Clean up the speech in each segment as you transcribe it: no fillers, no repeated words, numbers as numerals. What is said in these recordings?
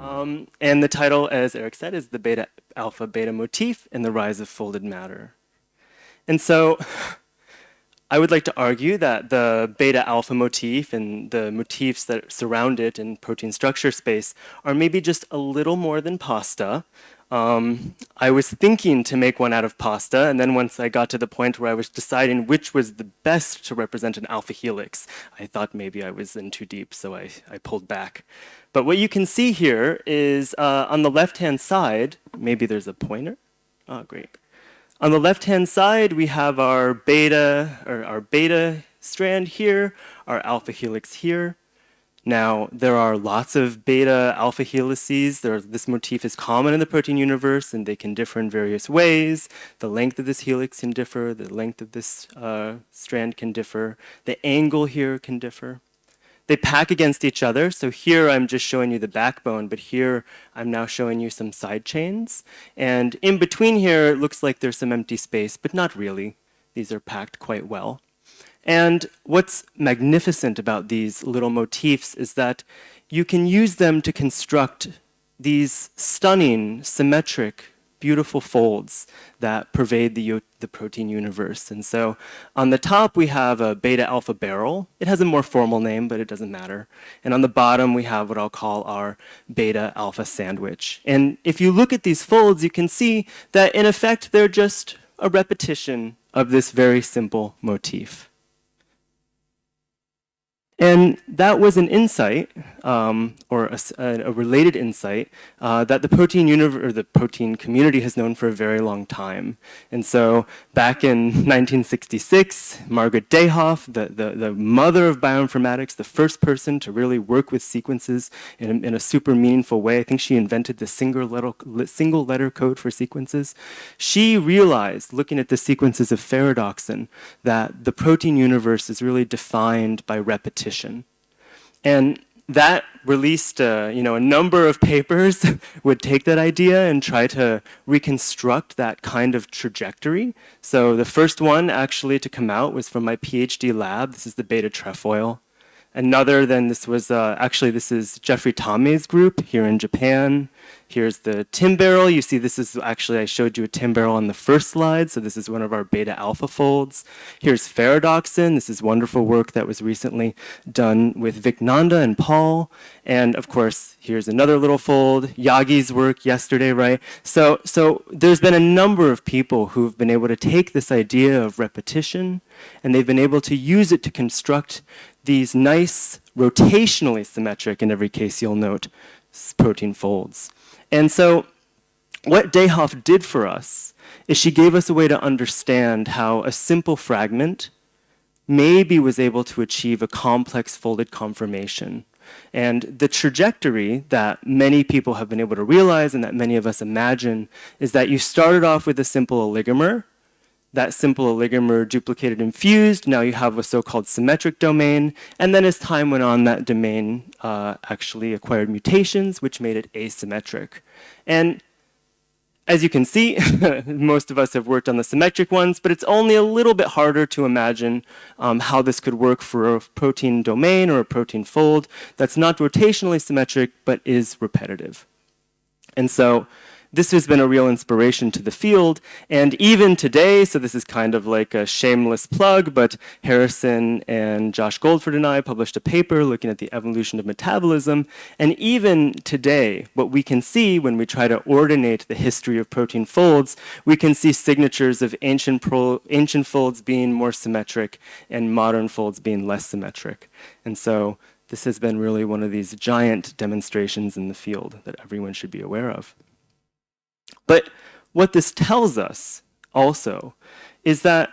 And the title, as Eric said, is the beta alpha beta motif and the rise of folded matter. And so I would like to argue that the beta alpha motif and the motifs that surround it in protein structure space are maybe just a little more than pasta. I was thinking to make one out of pasta, and then once I got to the point where I was deciding which was the best to represent an alpha helix, I thought maybe I was in too deep, so I pulled back. But what you can see here is on the left-hand side, maybe there's a pointer. Oh, great. On the left-hand side, we have our beta strand here, our alpha helix here. Now, there are lots of beta alpha helices. This motif is common in the protein universe, and they can differ in various ways. The length of this helix can differ. The length of this strand can differ. The angle here can differ. They pack against each other. So here I'm just showing you the backbone, but here I'm now showing you some side chains. And in between here, it looks like there's some empty space, but not really. These are packed quite well. And what's magnificent about these little motifs is that you can use them to construct these stunning, symmetric, beautiful folds that pervade the protein universe. And so on the top, we have a beta alpha barrel. It has a more formal name, but it doesn't matter. And on the bottom, we have what I'll call our beta alpha sandwich. And if you look at these folds, you can see that in effect, they're just a repetition of this very simple motif. And that was an insight, or a related insight, that the protein community has known for a very long time. And so back in 1966, Margaret Dayhoff, the mother of bioinformatics, the first person to really work with sequences in a super meaningful way, I think she invented the single letter code for sequences. She realized, looking at the sequences of ferredoxin, that the protein universe is really defined by repetition. And that released a number of papers would take that idea and try to reconstruct that kind of trajectory. So the first one actually to come out was from my PhD lab. This is the beta trefoil. Another then this was this is Jeffrey Tame's group here in Japan. Here's the Tim barrel. You see this is actually, I showed you a Tim barrel on the first slide, so this is one of our beta alpha folds. Here's ferredoxin. This is wonderful work that was recently done with Vic Nanda and Paul. And of course, here's another little fold, Yagi's work yesterday, right? So there's been a number of people who've been able to take this idea of repetition, and they've been able to use it to construct these nice, rotationally symmetric, in every case you'll note, protein folds. And so what Dayhoff did for us is she gave us a way to understand how a simple fragment maybe was able to achieve a complex folded conformation. And the trajectory that many people have been able to realize and that many of us imagine is that you started off with a simple oligomer. That simple oligomer duplicated and fused. Now you have a so-called symmetric domain. And then as time went on, that domain actually acquired mutations, which made it asymmetric. And as you can see, most of us have worked on the symmetric ones, but it's only a little bit harder to imagine how this could work for a protein domain or a protein fold that's not rotationally symmetric, but is repetitive. And so this has been a real inspiration to the field. And even today, so this is kind of like a shameless plug, but Harrison and Josh Goldford and I published a paper looking at the evolution of metabolism. And even today, what we can see when we try to ordinate the history of protein folds, we can see signatures of ancient folds being more symmetric and modern folds being less symmetric. And so this has been really one of these giant demonstrations in the field that everyone should be aware of. But what this tells us also is that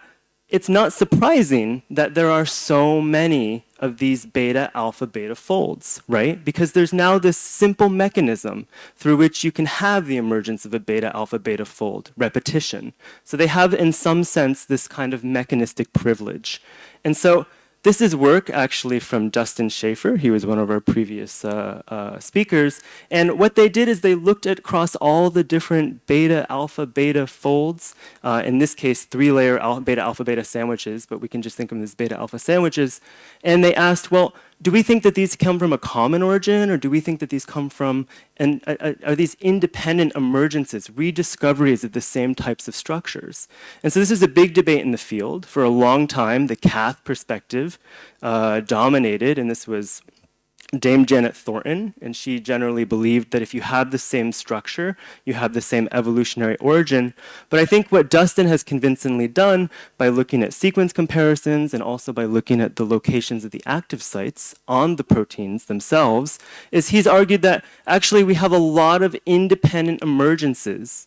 it's not surprising that there are so many of these beta alpha beta folds, right? Because there's now this simple mechanism through which you can have the emergence of a beta alpha beta fold, repetition. So they have, in some sense, this kind of mechanistic privilege. And so this is work actually from Dustin Schaefer. He was one of our previous speakers. And what they did is they looked at across all the different beta alpha beta folds, in this case 3-layer beta alpha beta sandwiches, but we can just think of them as beta alpha sandwiches. And they asked, well, do we think that these come from a common origin, or do we think that these come from, and are these independent emergences, rediscoveries of the same types of structures? And so this is a big debate in the field. For a long time, the Cath perspective dominated, and this was Dame Janet Thornton, and she generally believed that if you have the same structure, you have the same evolutionary origin. But I think what Dustin has convincingly done by looking at sequence comparisons and also by looking at the locations of the active sites on the proteins themselves is he's argued that actually we have a lot of independent emergences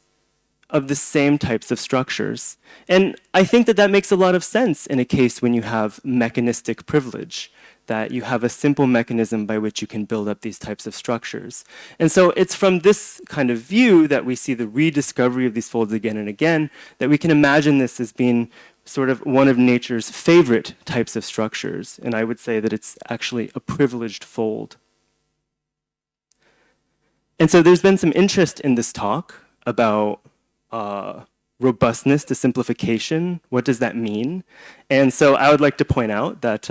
of the same types of structures. And I think that that makes a lot of sense in a case when you have mechanistic privilege, that you have a simple mechanism by which you can build up these types of structures. And so it's from this kind of view that we see the rediscovery of these folds again and again, that we can imagine this as being sort of one of nature's favorite types of structures. And I would say that it's actually a privileged fold. And so there's been some interest in this talk about robustness to simplification. What does that mean? And so I would like to point out that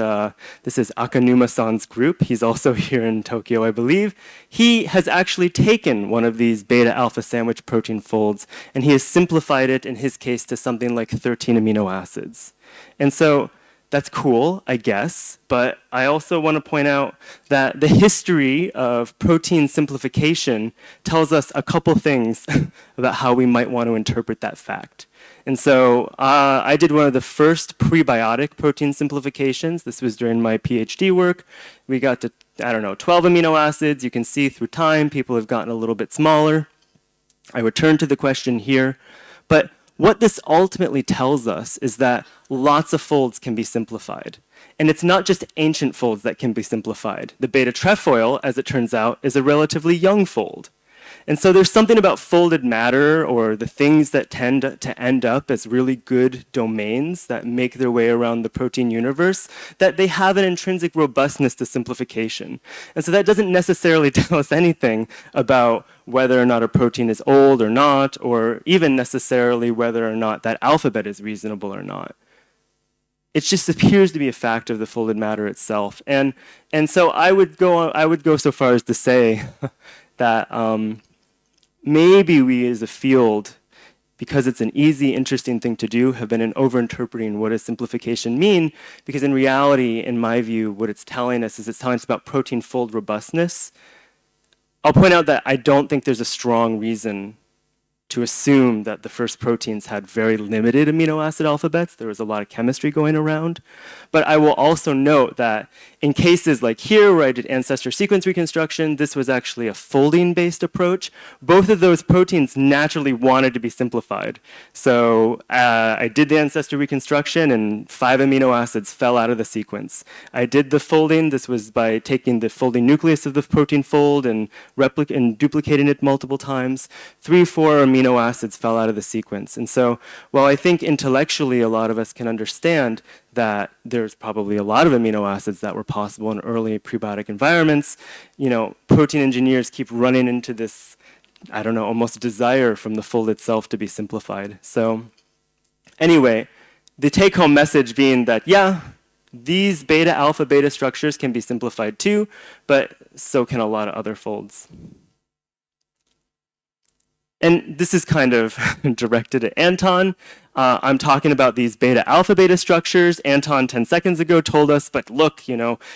this is Akanuma-san's group. He's also here in Tokyo, I believe. He has actually taken one of these beta-alpha sandwich protein folds, and he has simplified it, in his case, to something like 13 amino acids. And so that's cool, I guess, but I also want to point out that the history of protein simplification tells us a couple things about how we might want to interpret that fact. And so I did one of the first prebiotic protein simplifications. This was during my PhD work. We got to, 12 amino acids. You can see through time, people have gotten a little bit smaller. I return to the question here, but what this ultimately tells us is that lots of folds can be simplified. And it's not just ancient folds that can be simplified. The beta trefoil, as it turns out, is a relatively young fold. And so there's something about folded matter, or the things that tend to end up as really good domains that make their way around the protein universe, that they have an intrinsic robustness to simplification. And so that doesn't necessarily tell us anything about whether or not a protein is old or not, or even necessarily whether or not that alphabet is reasonable or not. It just appears to be a fact of the folded matter itself. And so I would go so far as to say that maybe we as a field, because it's an easy, interesting thing to do, have been overinterpreting what does simplification mean, because in reality, in my view, what it's telling us is it's telling us about protein fold robustness. I'll point out that I don't think there's a strong reason to assume that the first proteins had very limited amino acid alphabets. There was a lot of chemistry going around. But I will also note that in cases like here, where I did ancestor sequence reconstruction, this was actually a folding-based approach. Both of those proteins naturally wanted to be simplified. So I did the ancestor reconstruction, and 5 amino acids fell out of the sequence. I did the folding. This was by taking the folding nucleus of the protein fold and duplicating it multiple times. 3, 4 amino acids fell out of the sequence. And so while I think intellectually a lot of us can understand that there's probably a lot of amino acids that were possible in early prebiotic environments, protein engineers keep running into this, almost desire from the fold itself to be simplified. So anyway, the take-home message being that, yeah, these beta, alpha, beta structures can be simplified too, but so can a lot of other folds. And this is kind of directed at Anton. I'm talking about these beta alpha beta structures. Anton 10 seconds ago told us, but look,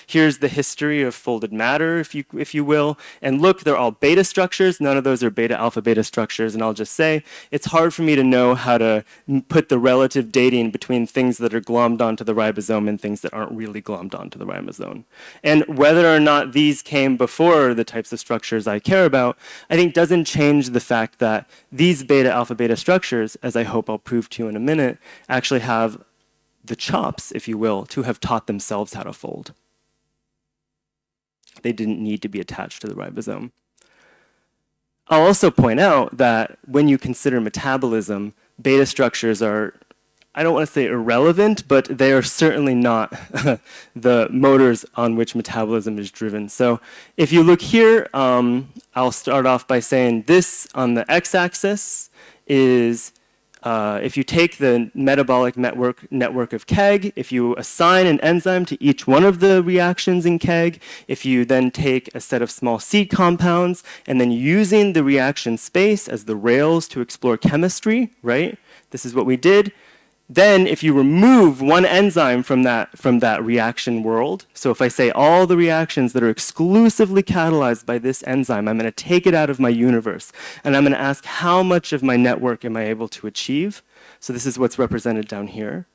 here's the history of folded matter, if you will. And look, they're all beta structures. None of those are beta alpha beta structures. And I'll just say, it's hard for me to know how to put the relative dating between things that are glommed onto the ribosome and things that aren't really glommed onto the ribosome. And whether or not these came before the types of structures I care about, I think doesn't change the fact that these beta alpha beta structures, as I hope I'll prove to you in a minute, actually have the chops, if you will, to have taught themselves how to fold. They didn't need to be attached to the ribosome. I'll also point out that when you consider metabolism, beta structures are, I don't want to say irrelevant, but they are certainly not the motors on which metabolism is driven. So if you look here, I'll start off by saying this on the x-axis is if you take the metabolic network of KEGG, if you assign an enzyme to each one of the reactions in KEGG, if you then take a set of small seed compounds, and then using the reaction space as the rails to explore chemistry, right? This is what we did. Then if you remove one enzyme from that reaction world, so if I say all the reactions that are exclusively catalyzed by this enzyme, I'm going to take it out of my universe, and I'm going to ask how much of my network am I able to achieve? So this is what's represented down here.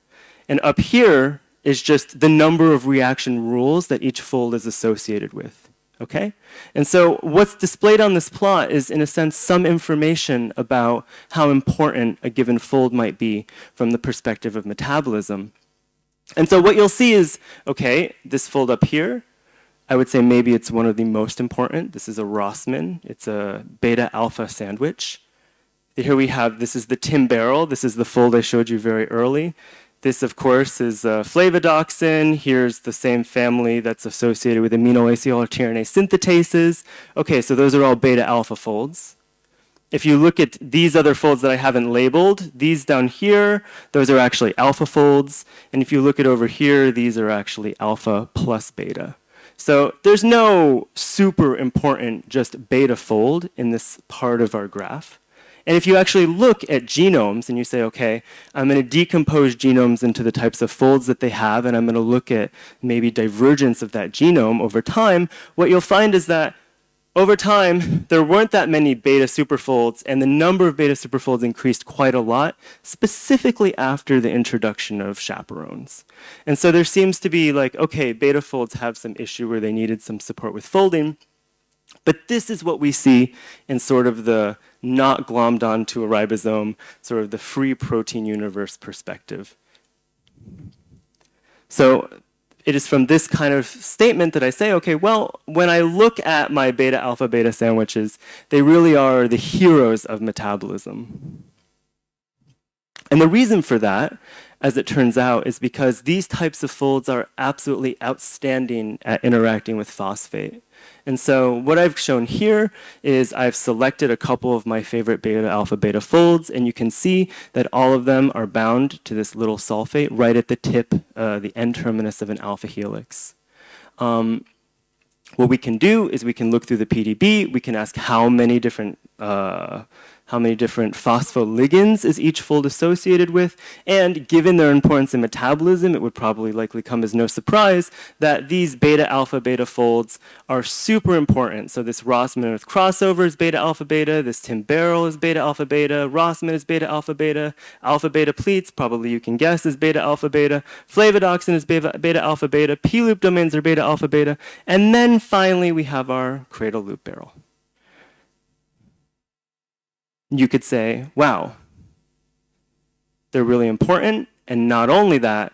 And up here is just the number of reaction rules that each fold is associated with. Okay? And so what's displayed on this plot is, in a sense, some information about how important a given fold might be from the perspective of metabolism. And so what you'll see is, okay, this fold up here, I would say maybe it's one of the most important. This is a Rossmann. It's a beta-alpha sandwich. Here we have, this is the timberol. This is the fold I showed you very early. This, of course, is flavodoxin. Here's the same family that's associated with aminoacyltRNA synthetases. Okay, so those are all beta-alpha folds. If you look at these other folds that I haven't labeled, these down here, those are actually alpha folds. And if you look at over here, these are actually alpha plus beta. So there's no super important just beta fold in this part of our graph. And if you actually look at genomes and you say, okay, I'm going to decompose genomes into the types of folds that they have, and I'm going to look at maybe divergence of that genome over time, what you'll find is that over time, there weren't that many beta superfolds, and the number of beta superfolds increased quite a lot, specifically after the introduction of chaperones. And so there seems to be like, okay, beta folds have some issue where they needed some support with folding. But this is what we see in sort of the not glommed onto a ribosome, sort of the free protein universe perspective. So it is from this kind of statement that I say, okay, well, when I look at my beta alpha beta sandwiches, they really are the heroes of metabolism. And the reason for that, as it turns out, is because these types of folds are absolutely outstanding at interacting with phosphate. And so what I've shown here is I've selected a couple of my favorite beta alpha beta folds, and you can see that all of them are bound to this little sulfate right at the tip, the end terminus of an alpha helix. What we can do is we can look through the PDB, we can ask how many different phospholigands is each fold associated with, and given their importance in metabolism, it would probably likely come as no surprise that these beta alpha beta folds are super important. So this Rossmann with crossover is beta alpha beta, this timberol is beta alpha beta, Rossmann is beta alpha beta pleats, probably you can guess, is beta alpha beta, flavodoxin is beta alpha beta, P-loop domains are beta alpha beta, and then finally we have our cradle loop barrel. You could say, wow, they're really important, and not only that,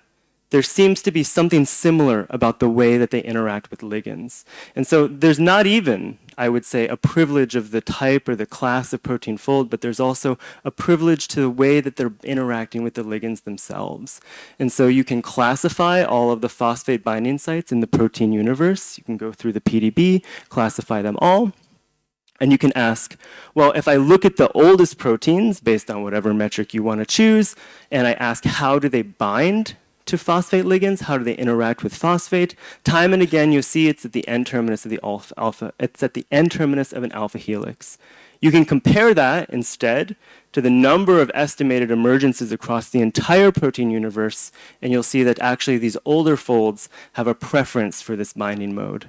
there seems to be something similar about the way that they interact with ligands. And so there's not even, I would say, a privilege of the type or the class of protein fold, but there's also a privilege to the way that they're interacting with the ligands themselves. And so you can classify all of the phosphate binding sites in the protein universe. You can go through the PDB, classify them all. And you can ask, well, if I look at the oldest proteins, based on whatever metric you want to choose, and I ask how do they bind to phosphate ligands, how do they interact with phosphate, time and again you'll see it's at the end terminus of the it's at the end terminus of an alpha helix. You can compare that instead to the number of estimated emergences across the entire protein universe, and you'll see that actually these older folds have a preference for this binding mode.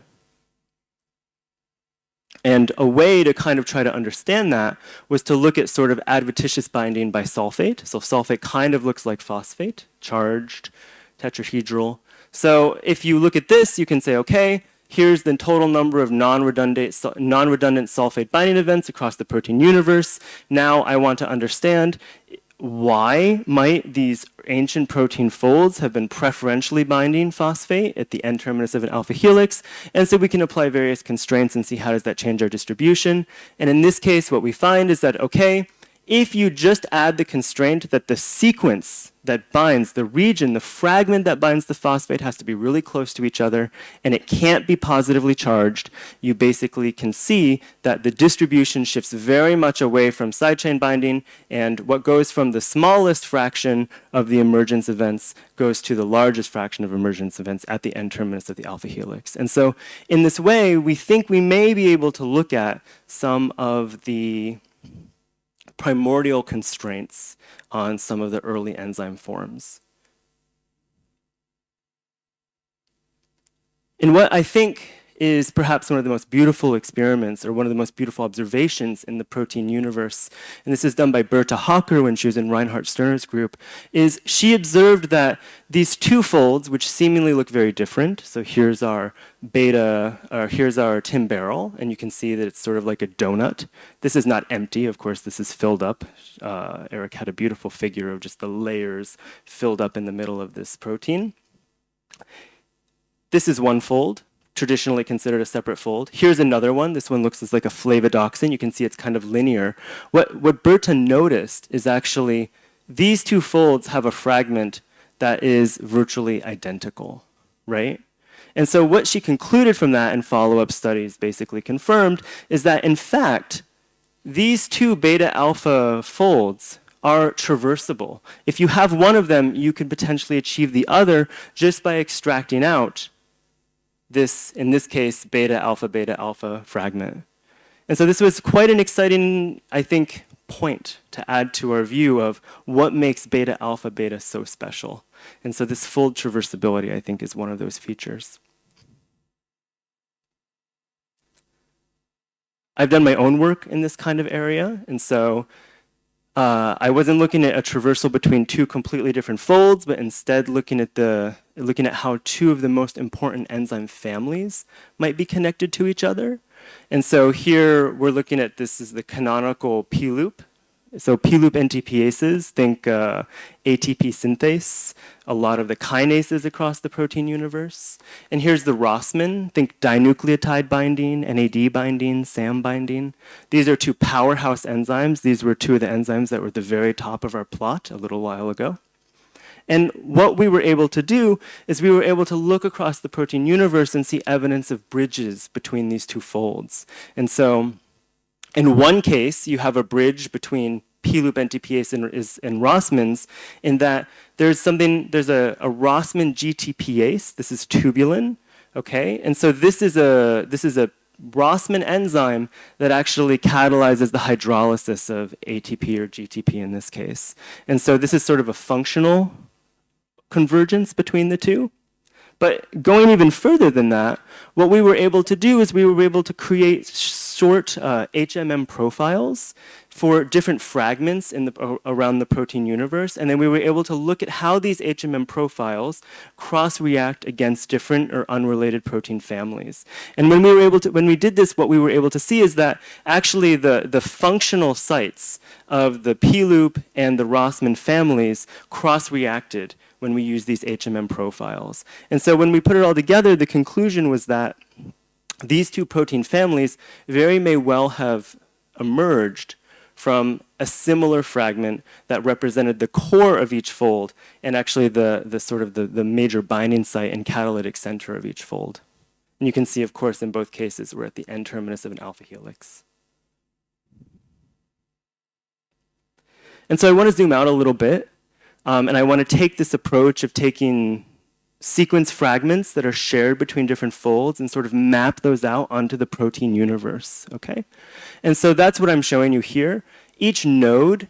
And a way to kind of try to understand that was to look at sort of adventitious binding by sulfate. So sulfate kind of looks like phosphate, charged, tetrahedral. So if you look at this, you can say, okay, here's the total number of non-redundant sulfate binding events across the protein universe. Now I want to understand why might these ancient protein folds have been preferentially binding phosphate at the end terminus of an alpha helix? And so we can apply various constraints and see how does that change our distribution. And in this case, what we find is that, okay, if you just add the constraint that the sequence that binds the region, the fragment that binds the phosphate has to be really close to each other, and it can't be positively charged. You basically can see that the distribution shifts very much away from side chain binding, and what goes from the smallest fraction of the emergence events goes to the largest fraction of emergence events at the end terminus of the alpha helix. And so in this way, we think we may be able to look at some of the primordial constraints on some of the early enzyme forms. In what I think is perhaps one of the most beautiful experiments or one of the most beautiful observations in the protein universe, and this is done by Berta Hocker when she was in Reinhard Stirner's group, is she observed that these two folds, which seemingly look very different, so here's our beta, or here's our Tim barrel, and you can see that it's sort of like a donut. This is not empty, of course, this is filled up. Eric had a beautiful figure of just the layers filled up in the middle of this protein. This is one fold, traditionally considered a separate fold. Here's another one. This one looks like a flavodoxin. You can see it's kind of linear. What Berta noticed is actually these two folds have a fragment that is virtually identical, right? And so what she concluded from that, and follow-up studies basically confirmed, is that in fact, these two beta-alpha folds are traversable. If you have one of them, you could potentially achieve the other just by extracting out this, in this case, beta-alpha fragment. And so this was quite an exciting, I think, point to add to our view of what makes beta-alpha beta so special. And so this fold traversability, I think, is one of those features. I've done my own work in this kind of area, and so I wasn't looking at a traversal between two completely different folds, but instead looking at how two of the most important enzyme families might be connected to each other. And so here we're looking at, this is the canonical P-loop. So P-loop NTPases, think ATP synthase, a lot of the kinases across the protein universe. And here's the Rossmann, think dinucleotide binding, NAD binding, SAM binding. These are two powerhouse enzymes. These were two of the enzymes that were at the very top of our plot a little while ago. And what we were able to do is we were able to look across the protein universe and see evidence of bridges between these two folds. And so in one case, you have a bridge between P-loop NTPase and Rossmann's in that there's a Rossmann GTPase. This is tubulin, okay? And so this is a Rossmann enzyme that actually catalyzes the hydrolysis of ATP or GTP in this case. And so this is sort of a functional convergence between the two. But going even further than that, what we were able to do is we were able to create short HMM profiles for different fragments around the protein universe, and then we were able to look at how these HMM profiles cross-react against different or unrelated protein families. And when we did this, what we were able to see is that actually the functional sites of the P-loop and the Rossmann families cross-reacted when we use these HMM profiles. And so when we put it all together, the conclusion was that these two protein families very may well have emerged from a similar fragment that represented the core of each fold and actually the major binding site and catalytic center of each fold. And you can see, of course, in both cases, we're at the end terminus of an alpha helix. And so I want to zoom out a little bit, and I want to take this approach of taking sequence fragments that are shared between different folds and sort of map those out onto the protein universe, okay? And so that's what I'm showing you here. Each node,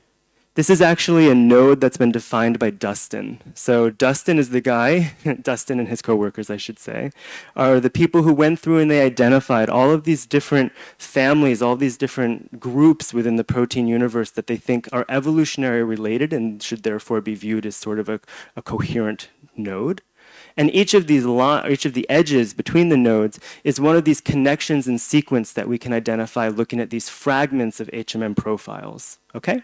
this is actually a node that's been defined by Dustin. So Dustin is the guy, Dustin and his coworkers, I should say, are the people who went through and they identified all of these different families, all these different groups within the protein universe that they think are evolutionary related and should therefore be viewed as sort of a coherent node. And each of the edges between the nodes is one of these connections in sequence that we can identify looking at these fragments of HMM profiles, okay?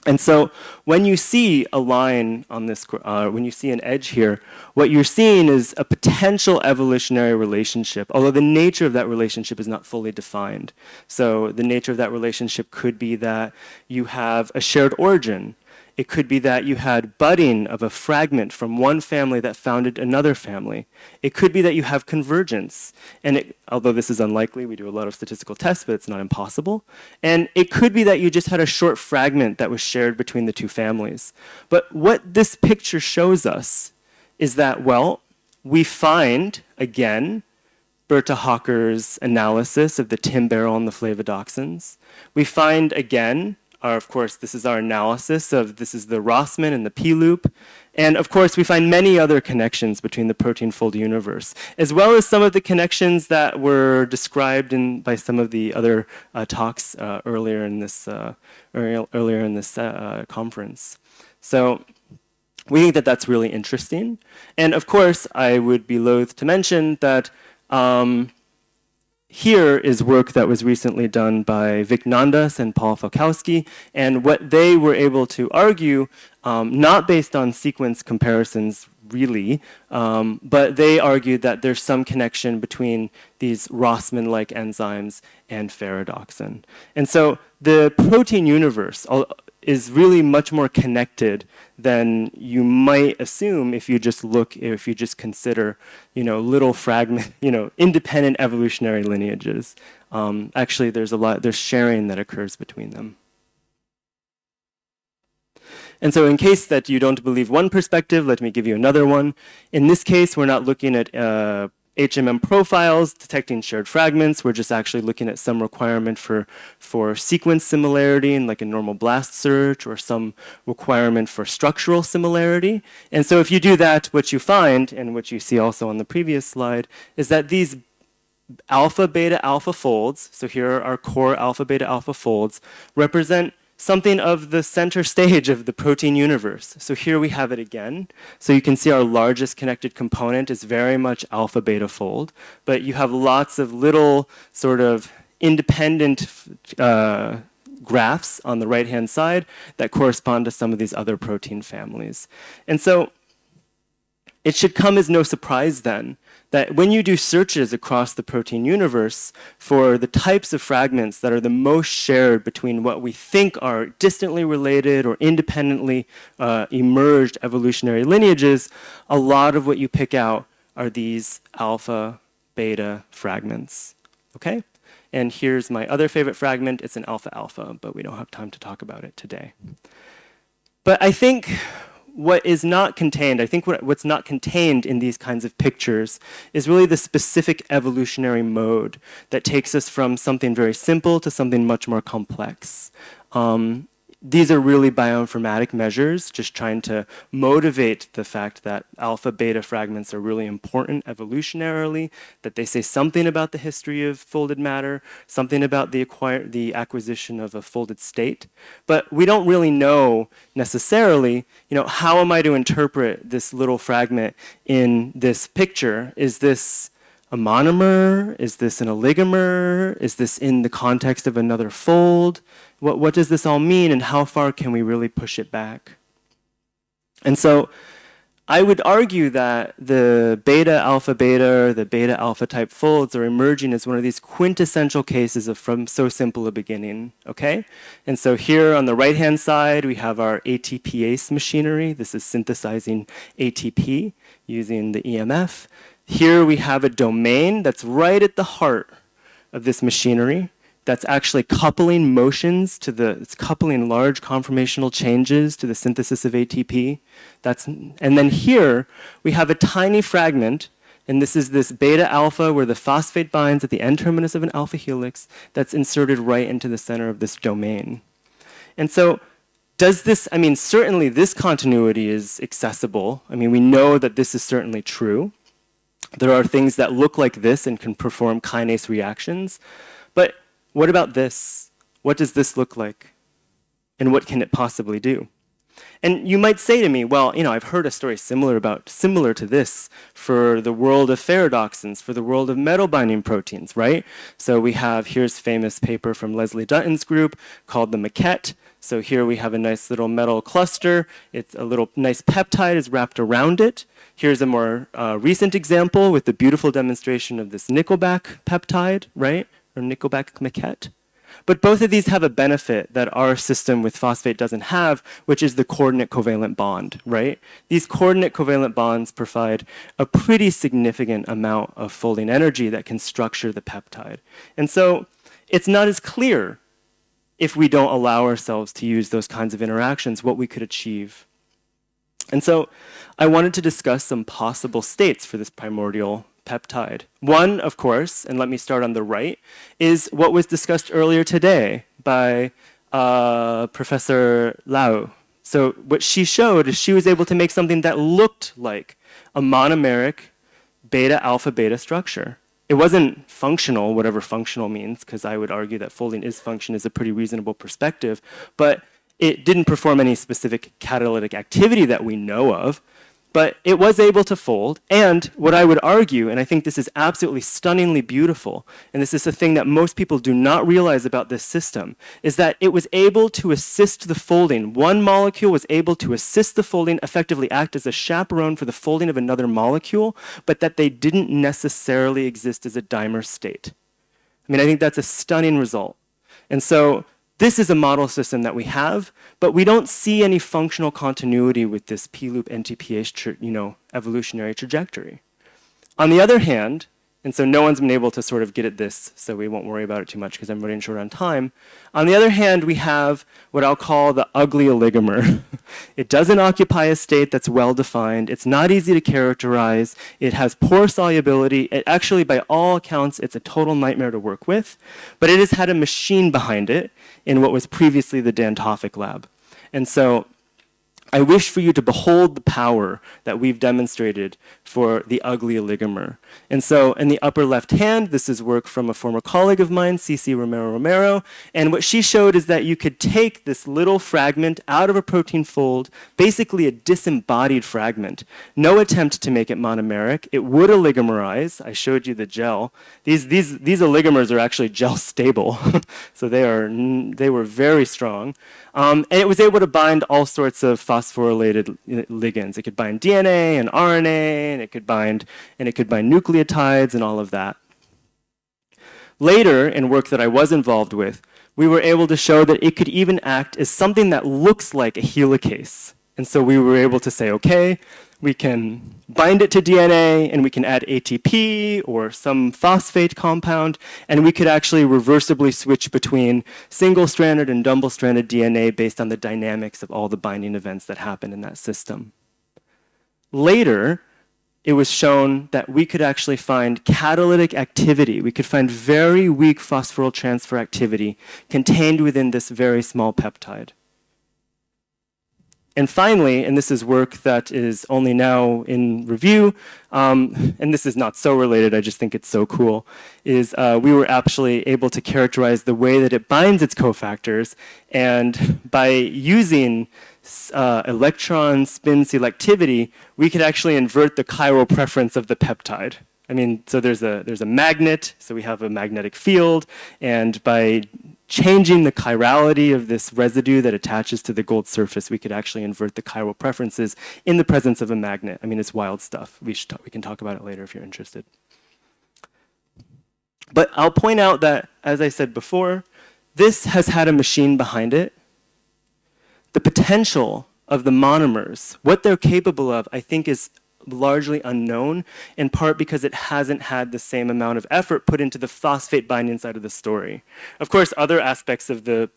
And so when you see a line on this, when you see an edge here, what you're seeing is a potential evolutionary relationship, although the nature of that relationship is not fully defined. So the nature of that relationship could be that you have a shared origin. It could be that you had budding of a fragment from one family that founded another family. It could be that you have convergence. And although this is unlikely, we do a lot of statistical tests, but it's not impossible. And it could be that you just had a short fragment that was shared between the two families. But what this picture shows us is that, well, we find, again, Berta Hawker's analysis of the Tim barrel and the flavodoxins. We find, again, of course, this is our analysis of, this is the Rossmann and the P-loop. And of course, we find many other connections between the protein fold universe, as well as some of the connections that were described by some of the other talks earlier in this conference. So we think that that's really interesting. And of course, I would be loath to mention that here is work that was recently done by Vic Nandas and Paul Falkowski, and what they were able to argue, not based on sequence comparisons really, but they argued that there's some connection between these Rossmann-like enzymes and ferredoxin. And so the protein universe is really much more connected than you might assume if you just consider, little fragment, independent evolutionary lineages. Actually, there's sharing that occurs between them. And so in case that you don't believe one perspective, let me give you another one. In this case, we're not looking at HMM profiles, detecting shared fragments. We're just actually looking at some requirement for sequence similarity in like a normal blast search, or some requirement for structural similarity. And so if you do that, what you find, and what you see also on the previous slide, is that these alpha, beta, alpha folds, so here are our core alpha, beta, alpha folds, represent something of the center stage of the protein universe. So here we have it again. So you can see our largest connected component is very much alpha beta fold, but you have lots of little sort of independent graphs on the right-hand side that correspond to some of these other protein families. And so it should come as no surprise then that when you do searches across the protein universe for the types of fragments that are the most shared between what we think are distantly related or independently emerged evolutionary lineages, a lot of what you pick out are these alpha, beta fragments, okay? And here's my other favorite fragment. It's an alpha-alpha, but we don't have time to talk about it today. But I think what is not contained, what's not contained in these kinds of pictures is really the specific evolutionary mode that takes us from something very simple to something much more complex. These are really bioinformatic measures, just trying to motivate the fact that alpha beta fragments are really important evolutionarily, that they say something about the history of folded matter, something about the acquisition of a folded state. But we don't really know necessarily, how am I to interpret this little fragment in this picture? Is this a monomer? Is this an oligomer? Is this in the context of another fold? What does this all mean, and how far can we really push it back? And so I would argue that the beta alpha beta, the beta alpha type folds are emerging as one of these quintessential cases of from so simple a beginning, okay? And so here on the right-hand side, we have our ATPase machinery. This is synthesizing ATP using the EMF. Here we have a domain that's right at the heart of this machinery that's actually coupling motions it's coupling large conformational changes to the synthesis of ATP. And then here we have a tiny fragment, and this is this beta alpha where the phosphate binds at the end terminus of an alpha helix that's inserted right into the center of this domain. And so certainly this continuity is accessible. We know that this is certainly true. There are things that look like this and can perform kinase reactions, but what about this? What does this look like? And what can it possibly do? And you might say to me, well, I've heard a story similar to this for the world of ferredoxins, for the world of metal binding proteins, right? So here's famous paper from Leslie Dutton's group called the maquette. So here we have a nice little metal cluster. It's a little nice peptide is wrapped around it. Here's a more recent example with the beautiful demonstration of this Nickelback peptide, right? Or Nickelback maquette. But both of these have a benefit that our system with phosphate doesn't have, which is the coordinate covalent bond, right? These coordinate covalent bonds provide a pretty significant amount of folding energy that can structure the peptide. And so it's not as clear if we don't allow ourselves to use those kinds of interactions, what we could achieve. And so I wanted to discuss some possible states for this primordial peptide. One, of course, and let me start on the right, is what was discussed earlier today by Professor Lau. So what she showed is she was able to make something that looked like a monomeric beta-alpha-beta structure. It wasn't functional, whatever functional means, because I would argue that folding is function is a pretty reasonable perspective, but it didn't perform any specific catalytic activity that we know of, but it was able to fold. And what I would argue, and I think this is absolutely stunningly beautiful, and this is a thing that most people do not realize about this system, is that it was able to assist the folding. One molecule was able to assist the folding, effectively act as a chaperone for the folding of another molecule, but that they didn't necessarily exist as a dimer state. I mean, I think that's a stunning result. And so this is a model system that we have, but we don't see any functional continuity with this p-loop NTPH evolutionary trajectory. On the other hand, and so no one's been able to sort of get at this, so we won't worry about it too much because I'm running short on time. On the other hand, we have what I'll call the ugly oligomer. It doesn't occupy a state that's well-defined. It's not easy to characterize. It has poor solubility. It actually, by all accounts, it's a total nightmare to work with. But it has had a machine behind it in what was previously the Dan Toffick lab. And so I wish for you to behold the power that we've demonstrated for the ugly oligomer. And so in the upper left hand, this is work from a former colleague of mine, Cici Romero. And what she showed is that you could take this little fragment out of a protein fold, basically a disembodied fragment. No attempt to make it monomeric. It would oligomerize. I showed you the gel. These oligomers are actually gel stable. So they were very strong. And it was able to bind all sorts of phosphorylated ligands. It could bind DNA and RNA, and it could bind nucleotides and all of that. Later, in work that I was involved with, we were able to show that it could even act as something that looks like a helicase. And so we were able to say, okay, we can bind it to DNA, and we can add ATP or some phosphate compound, and we could actually reversibly switch between single-stranded and double-stranded DNA based on the dynamics of all the binding events that happen in that system. Later, it was shown that we could actually find catalytic activity. We could find very weak phosphoryl transfer activity contained within this very small peptide. And finally, and this is work that is only now in review, and this is not so related, I just think it's so cool, is we were actually able to characterize the way that it binds its cofactors, and by using electron spin selectivity, we could actually invert the chiral preference of the peptide. I mean, so there's a magnet, so we have a magnetic field, and by changing the chirality of this residue that attaches to the gold surface, we could actually invert the chiral preferences in the presence of a magnet. I mean, it's wild stuff. We can talk about it later if you're interested. But I'll point out that, as I said before, this has had a machine behind it. The potential of the monomers, what they're capable of, I think is largely unknown, in part because it hasn't had the same amount of effort put into the phosphate binding side of the story. Of course, other aspects of the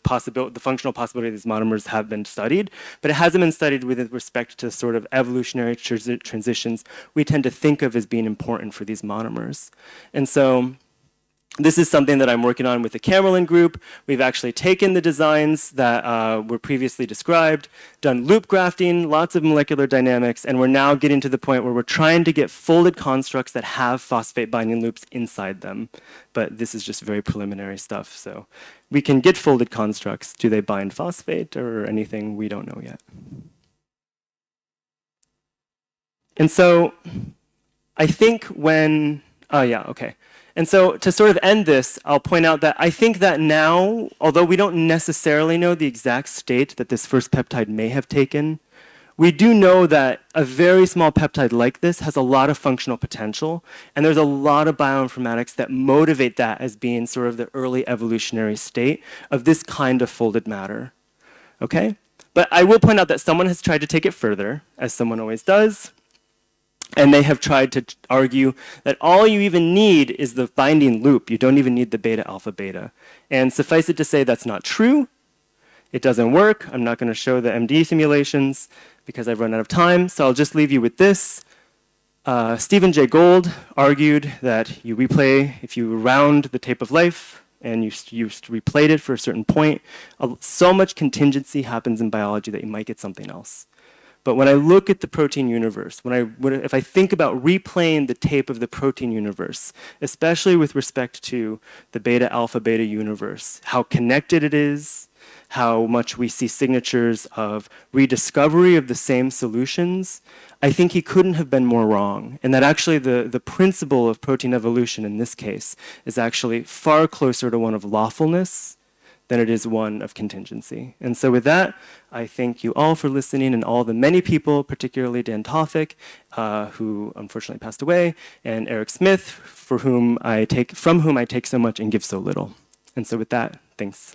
functional possibility of these monomers have been studied, but it hasn't been studied with respect to sort of evolutionary transitions we tend to think of as being important for these monomers. And so this is something that I'm working on with the Camerlin group. We've actually taken the designs that were previously described, done loop grafting, lots of molecular dynamics, and we're now getting to the point where we're trying to get folded constructs that have phosphate binding loops inside them. But this is just very preliminary stuff. So we can get folded constructs. Do they bind phosphate or anything? We don't know yet. And so I think when, And so to sort of end this, I'll point out that I think that now, although we don't necessarily know the exact state that this first peptide may have taken, we do know that a very small peptide like this has a lot of functional potential, and there's a lot of bioinformatics that motivate that as being sort of the early evolutionary state of this kind of folded matter. Okay? But I will point out that someone has tried to take it further, as someone always does, and they have tried to argue that all you even need is the binding loop. You don't even need the beta alpha beta. And suffice it to say that's not true. It doesn't work. I'm not going to show the MD simulations because I've run out of time, so I'll just leave you with this. Stephen Jay Gould argued that you replay, if you round the tape of life and you replayed it for a certain point, so much contingency happens in biology that you might get something else. But when I look at the protein universe, if I think about replaying the tape of the protein universe, especially with respect to the beta alpha beta universe, how connected it is, how much we see signatures of rediscovery of the same solutions, I think he couldn't have been more wrong. And that actually the principle of protein evolution in this case is actually far closer to one of lawfulness than it is one of contingency. And so with that, I thank you all for listening, and all the many people, particularly Dan Tofik, who unfortunately passed away, and Eric Smith, from whom I take so much and give so little. And so with that, thanks.